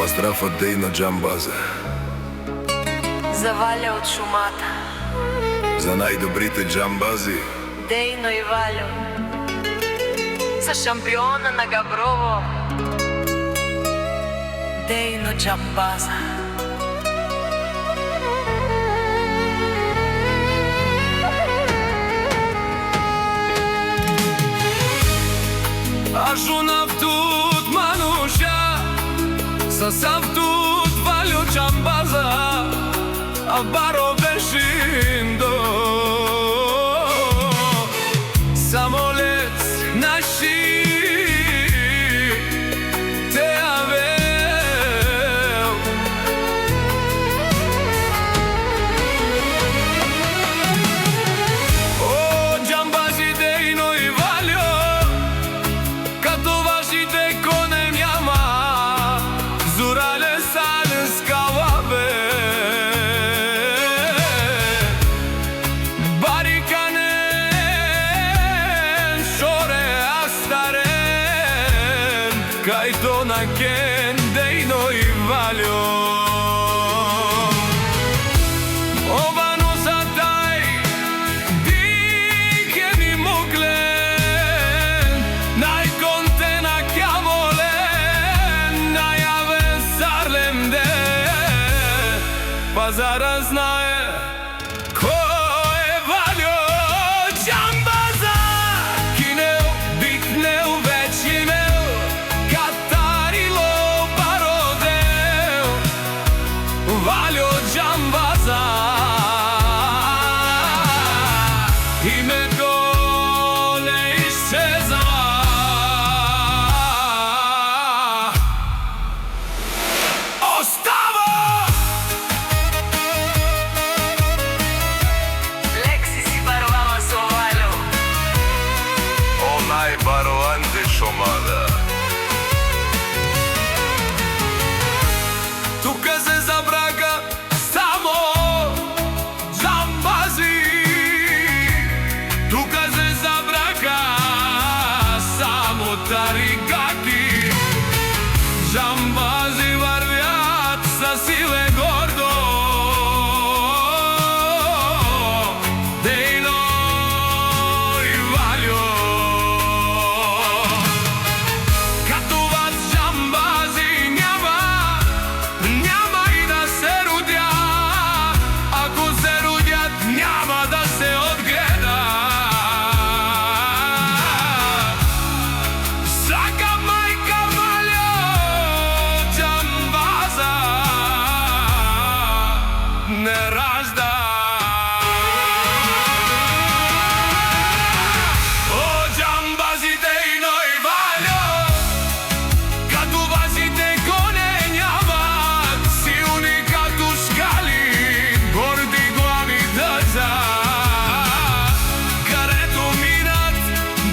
Поздрав од Дејно Џамбаза, За Валя од шумата, за најдобрите џамбази. Дејно и Валјо, за шампиона на Габрово, Дејно Џамбаза. Ажунав тут мануша, сасав тут Валјо Џамбаза, а баро бешиндо. Самолет наши те авел, о Џамбази Дејно и Валјо, като вашите коне няма, зурале сале скавабе, бариканен шоре астарен, кајто на кен Дејно и Валјо. Овано за тај дикен и моглен, најконтена кјаволен, најавен сарлем де, пазара знае кој е Валјо Џамбаза. Кинел, викнел, веќе имел, катарило пародел, Валјо Џамбаза. Името не исчезва, остава. Лекси си барувала со Валјо, Онај бароанте шомада. Тука се забрака само џамбази, тука се забрака само тарикати. Џамбази варвјат са силе гордо, Дејно и Валјо. Като вас џамбази няма, няма и да се родя. Ако се родят, няма да се одгледа. Сака мајка Валјо Џамбаза не ражда. О џамбази Дејно и Валјо, като вашите коне нямат, силни като скали, горди глави дъжа, където минат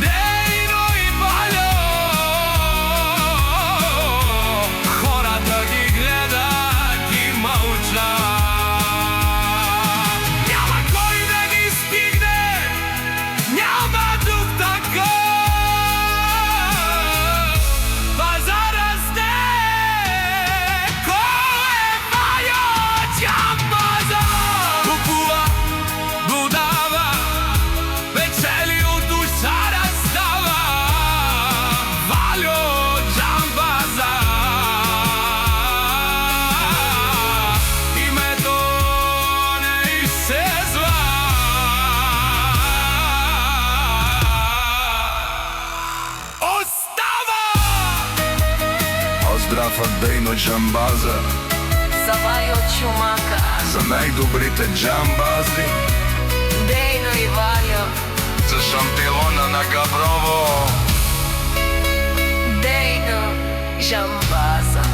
Дејно и Валјо, хората ги гледат и мълчат. Няма кой да ни стигне, няма дух такъв, пазара сте, кой е Валјо Џамбаза? Купува, продава, печели от душа разстава, Валјо Џамбаза. Името не изчезва, остава. Поздрав од Дејно Џамбаза, за Вајо од шумака, за најдобрите џамбази. Дејно и Валјо, За шампиона на Габрово, Дејно Џамбаза.